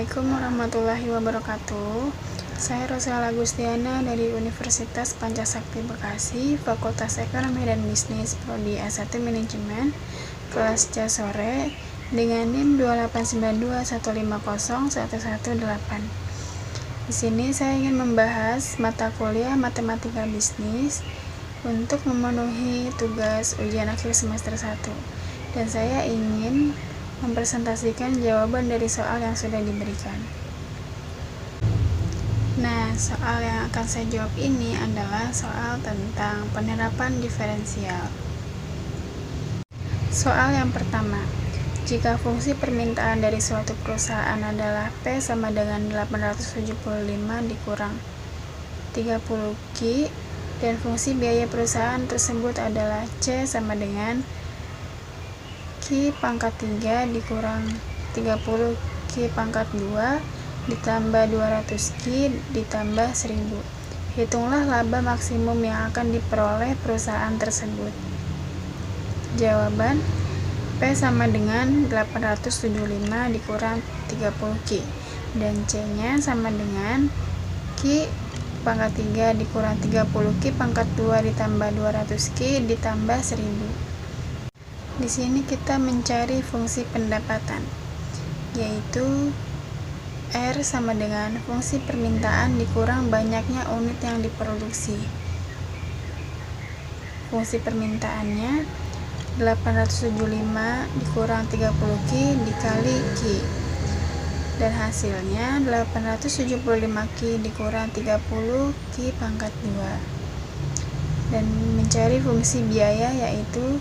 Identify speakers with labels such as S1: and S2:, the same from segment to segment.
S1: Assalamualaikum warahmatullahi wabarakatuh. Saya Rosyala Agustiana dari Universitas Pancasakti Bekasi, Fakultas Ekonomi dan Bisnis, Prodi S1 Manajemen, kelas C sore, dengan NIM 28921501118. Di sini saya ingin membahas mata kuliah Matematika Bisnis untuk memenuhi tugas ujian akhir semester 1. Dan saya ingin mempresentasikan jawaban dari soal yang sudah diberikan. Nah, soal yang akan saya jawab ini adalah soal tentang penerapan diferensial. Soal yang pertama, jika fungsi permintaan dari suatu perusahaan adalah P sama dengan 875 dikurang 30Q dan fungsi biaya perusahaan tersebut adalah C sama dengan Q pangkat 3 dikurang 30 Q pangkat 2 ditambah 200 Q ditambah 1000. Hitunglah laba maksimum yang akan diperoleh perusahaan tersebut. Jawaban, P sama dengan 875 dikurang 30 Q dan C nya sama dengan Q pangkat 3 dikurang 30 Q pangkat 2 ditambah 200 Q ditambah 1000. Di sini kita mencari fungsi pendapatan, yaitu R sama dengan fungsi permintaan dikurang banyaknya unit yang diproduksi. Fungsi permintaannya 875 dikurang 30Q dikali Q. Dan hasilnya 875Q dikurang 30Q pangkat 2. Dan mencari fungsi biaya yaitu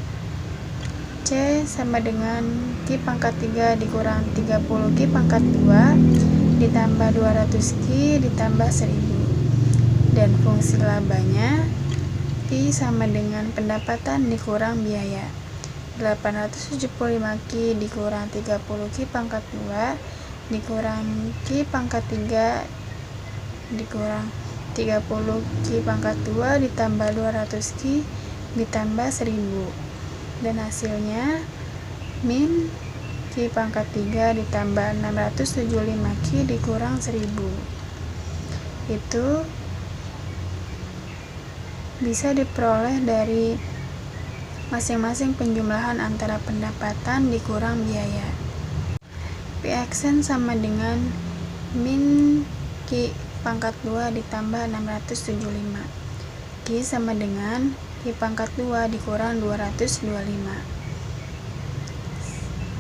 S1: C sama dengan Q pangkat 3 dikurang 30Q pangkat 2 ditambah 200Q ditambah 1000. Dan fungsi labanya Pi sama dengan pendapatan dikurang biaya. 875Q dikurang 30Q pangkat 2 dikurang Q pangkat 3 dikurang 30Q pangkat 2 ditambah 200Q ditambah 1000. Dan hasilnya min Q pangkat 3 ditambah 675Q dikurang 1000. Itu bisa diperoleh dari masing-masing penjumlahan antara pendapatan dikurang biaya. Pxn sama dengan min Q pangkat 2 ditambah 675. Q sama dengan Q pangkat 2 dikurang 225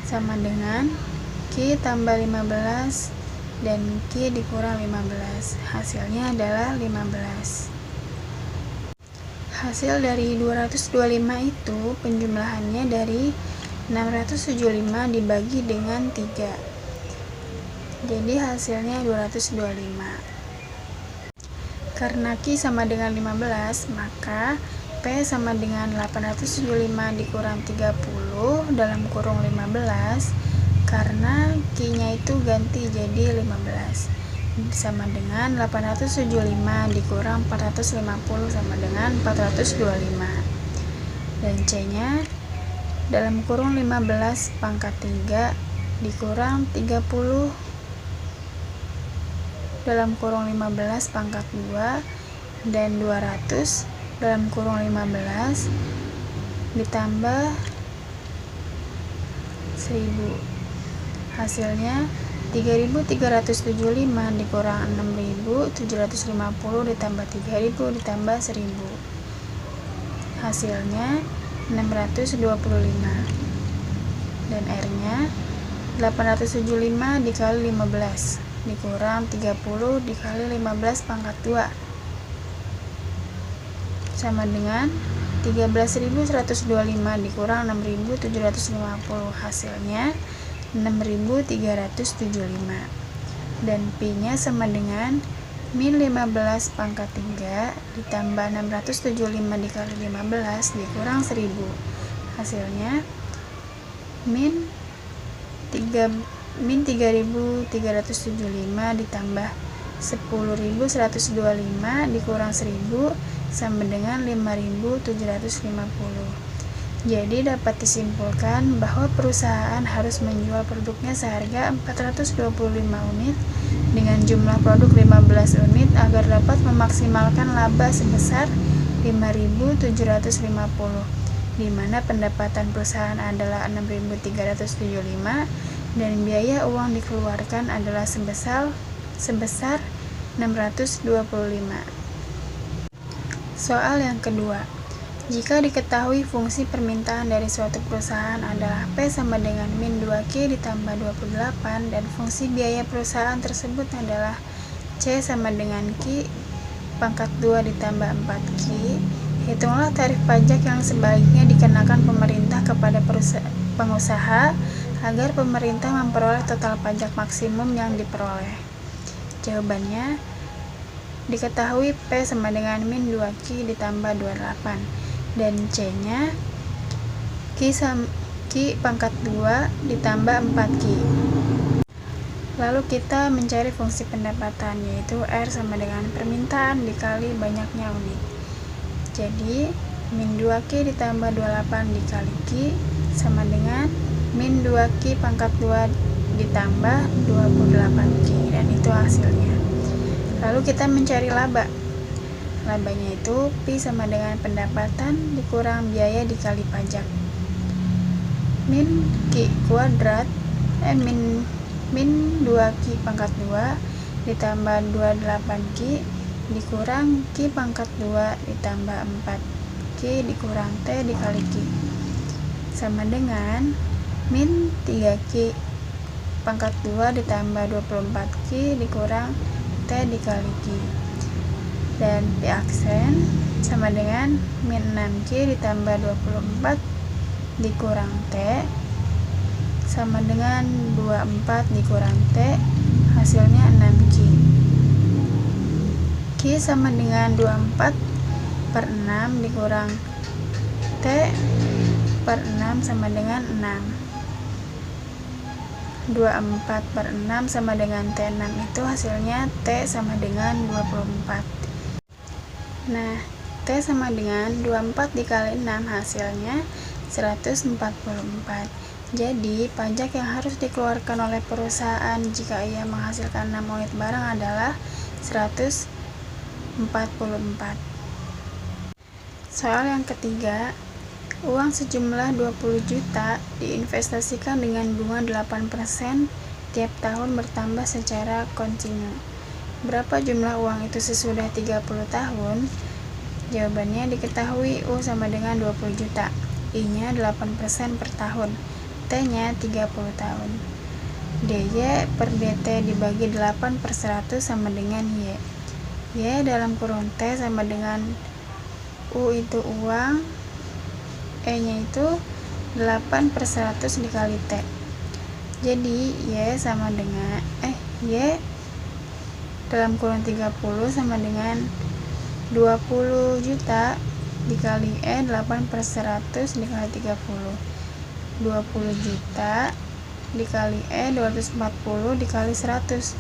S1: sama dengan Q tambah 15 dan Q dikurang 15. Hasilnya adalah 15. Hasil dari 225 itu penjumlahannya dari 675 dibagi dengan 3. Jadi hasilnya 225. Karena Q sama dengan 15, maka P sama dengan 875 dikurang 30 dalam kurung 15, karena Q-nya itu ganti jadi 15, sama dengan 875 dikurang 450 sama dengan 425. Dan C-nya dalam kurung 15 pangkat 3 dikurang 30 dalam kurung 15 pangkat 2 dan 200 dalam kurung 15 ditambah 1000. Hasilnya 3375 dikurang 6750 ditambah 3000 ditambah 1000. Hasilnya 625. Dan R-nya 875 dikali 15 dikurang 30 dikali 15 pangkat 2 sama dengan 13.125 dikurang 6.750. Hasilnya 6.375. Dan Pi-nya sama dengan min 15 pangkat 3 ditambah 675 dikali 15 dikurang 1000. Hasilnya min 3.375 ditambah 10.125 dikurang 1000 sama dengan 5.750. Jadi dapat disimpulkan bahwa perusahaan harus menjual produknya seharga 425 unit dengan jumlah produk 15 unit agar dapat memaksimalkan laba sebesar 5.750, di mana pendapatan perusahaan adalah 6.375 dan biaya uang dikeluarkan adalah sebesar 625. Soal yang kedua. Jika diketahui fungsi permintaan dari suatu perusahaan adalah P sama dengan min 2Q ditambah 28 dan fungsi biaya perusahaan tersebut adalah C sama dengan Q pangkat 2 ditambah 4Q, hitunglah tarif pajak yang sebaliknya dikenakan pemerintah kepada pengusaha agar pemerintah memperoleh total pajak maksimum yang diperoleh. Jawabannya, diketahui P sama dengan min 2Q ditambah 28 dan C-nya Q pangkat 2 ditambah 4Q. Lalu kita mencari fungsi pendapatan, yaitu R sama dengan permintaan dikali banyaknya unit. Jadi min 2Q ditambah 28 dikali Q sama dengan min 2Q pangkat 2 ditambah 28Q, dan itu hasilnya. Lalu kita mencari laba. Labanya itu Pi sama dengan pendapatan dikurang biaya dikali pajak. Min Q kuadrat min 2Q pangkat 2 ditambah 28Q dikurang Q pangkat 2 ditambah 4Q dikurang T dikali Q sama dengan min 3Q pangkat 2 ditambah 24Q dikurang T dikali Q, dan P aksen sama dengan min 6Q ditambah 24 dikurang T sama dengan 24 dikurang T, hasilnya 6Q. Q sama dengan 24 per 6 dikurang T per 6 sama dengan 6. 24 per 6 sama dengan T6, itu hasilnya T sama dengan 24. Nah, T sama dengan 24 dikali 6 hasilnya 144. Jadi, pajak yang harus dikeluarkan oleh perusahaan jika ia menghasilkan 6 unit barang adalah 144. Soal yang ketiga, uang sejumlah 20 juta diinvestasikan dengan bunga 8% tiap tahun bertambah secara kontinu. Berapa jumlah uang itu sesudah 30 tahun? Jawabannya diketahui U sama dengan 20 juta, I-nya 8% per tahun, T-nya 30 tahun. DY per DT dibagi 8 per 100 sama dengan Y. Y dalam kurung T sama dengan U itu uang, E-nya itu 8 per 100 dikali T. Jadi Y sama dengan Y dalam kurung 30 sama dengan 20 juta dikali E 8 per 100 dikali 30. 20 juta dikali E 240 dikali 100.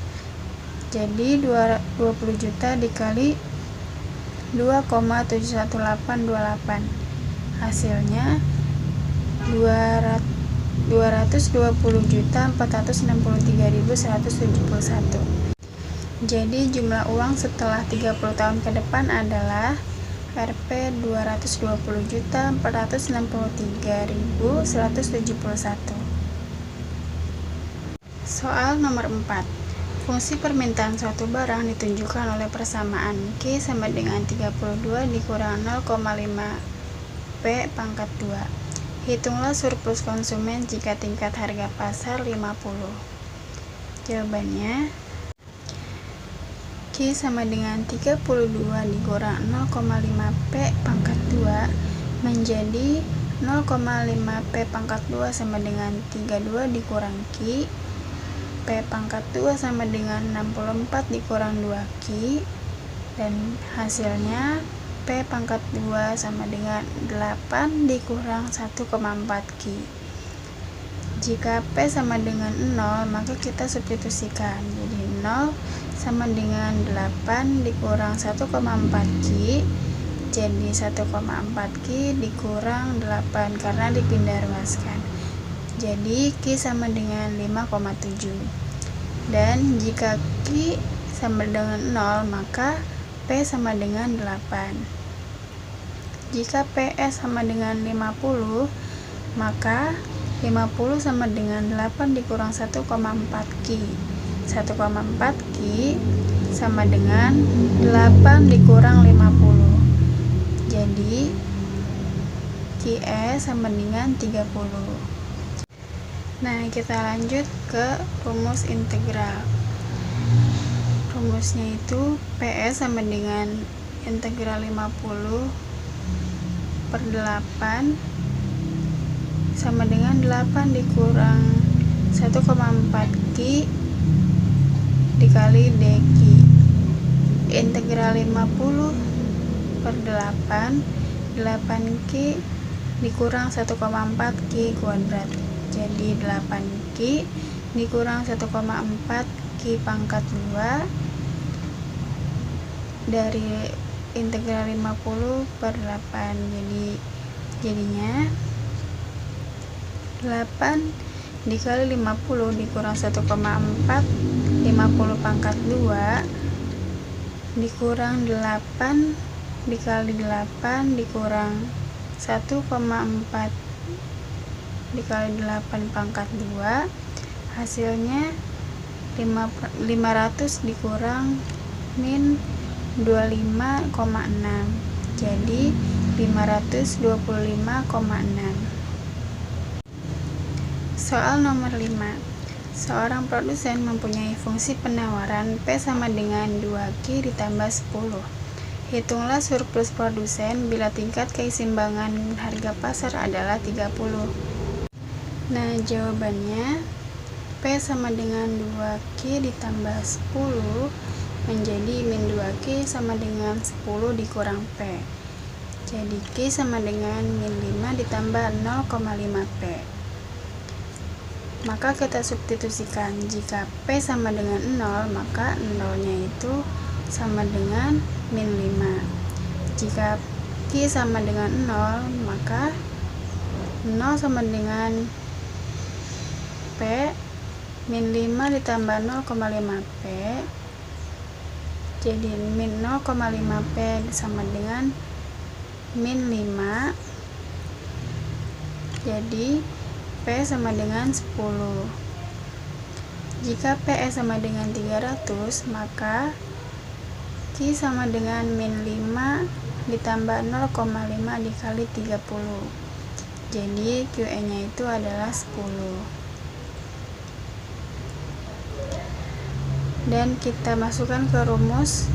S1: Jadi 20 juta dikali 2,71828. Hasilnya 220.463.171. Jadi jumlah uang setelah 30 tahun ke depan adalah Rp 220.463.171. Soal nomor 4. Fungsi permintaan suatu barang ditunjukkan oleh persamaan Q sama dengan 32 dikurang 0,5 P pangkat 2. Hitunglah surplus konsumen jika tingkat harga pasar 50. Jawabannya, Q sama dengan 32 dikurang 0,5 P pangkat 2 menjadi 0,5 P pangkat 2 sama dengan 32 dikurang Q. P pangkat 2 sama dengan 64 dikurang 2Q, dan hasilnya P pangkat 2 sama dengan 8 dikurang 1,4Q. Jika P sama dengan 0, maka kita substitusikan. Jadi 0 sama dengan 8 dikurang 1,4Q Jadi 1,4Q dikurang 8 karena dipindah ruaskan. Jadi Q sama dengan 5,7. Dan jika Q sama dengan 0, maka P sama dengan 8. Jika PS sama dengan 50, maka 50 sama dengan 8 dikurang 1,4Q. 1,4Q sama dengan 8 dikurang 50. Jadi QE sama dengan 30. Nah, kita lanjut ke rumus integral. Rumusnya itu PS sama dengan integral 50 per 8 sama dengan 8 dikurang 1,4Q dikali dQ. Integral 50 per 8, 8Q dikurang 1,4Q kuadrat. Jadi 8Q dikurang 1,4Q pangkat 2 dari integral 50 per 8. Jadinya 8 dikali 50 dikurang 1,4, 50 pangkat 2 dikurang 8 dikali 8 dikurang 1,4 dikali 8 pangkat 2, hasilnya 500 dikurang min 25,6, jadi 525,6. Soal nomor 5. Seorang produsen mempunyai fungsi penawaran P sama dengan 2Q ditambah 10. Hitunglah surplus produsen bila tingkat keseimbangan harga pasar adalah 30. Nah, jawabannya P sama dengan 2Q ditambah 10 menjadi min 2Q sama dengan 10 dikurang P. Jadi Q sama dengan min 5 ditambah 0,5P. Maka kita substitusikan. Jika P sama dengan 0, maka 0-nya itu sama dengan min 5. Jika Q sama dengan 0, maka 0 sama dengan P min 5 ditambah 0,5P. Jadi min 0,5P sama dengan min 5. Jadi P sama dengan 10. Jika PS sama dengan 300, maka Q sama dengan min 5 ditambah 0,5 dikali 30. Jadi QE nya itu adalah 10. Dan kita masukkan ke rumus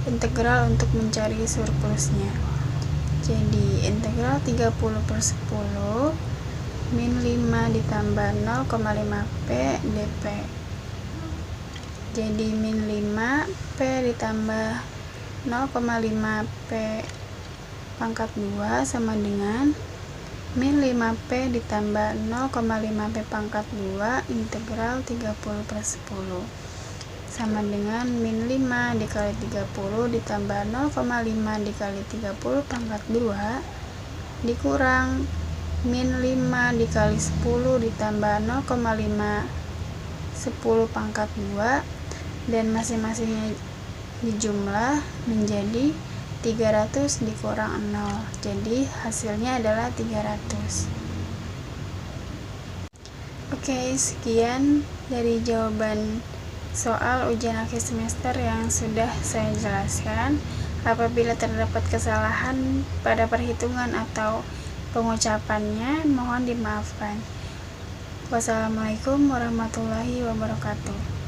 S1: integral untuk mencari surplusnya. Jadi integral 30 per 10 min 5 ditambah 0,5P dP. Jadi min 5P ditambah 0,5P pangkat 2 sama dengan min 5P ditambah 0,5P pangkat 2 integral 30 per 10 sama dengan min 5 dikali 30 ditambah 0,5 dikali 30 pangkat 2 dikurang min 5 dikali 10 ditambah 0,5 10 pangkat 2, dan masing-masingnya dijumlah menjadi 300 dikurang 0. Jadi hasilnya adalah 300. Oke, sekian dari jawaban soal ujian akhir semester yang sudah saya jelaskan. Apabila terdapat kesalahan pada perhitungan atau pengucapannya, mohon dimaafkan. Wassalamualaikum warahmatullahi wabarakatuh.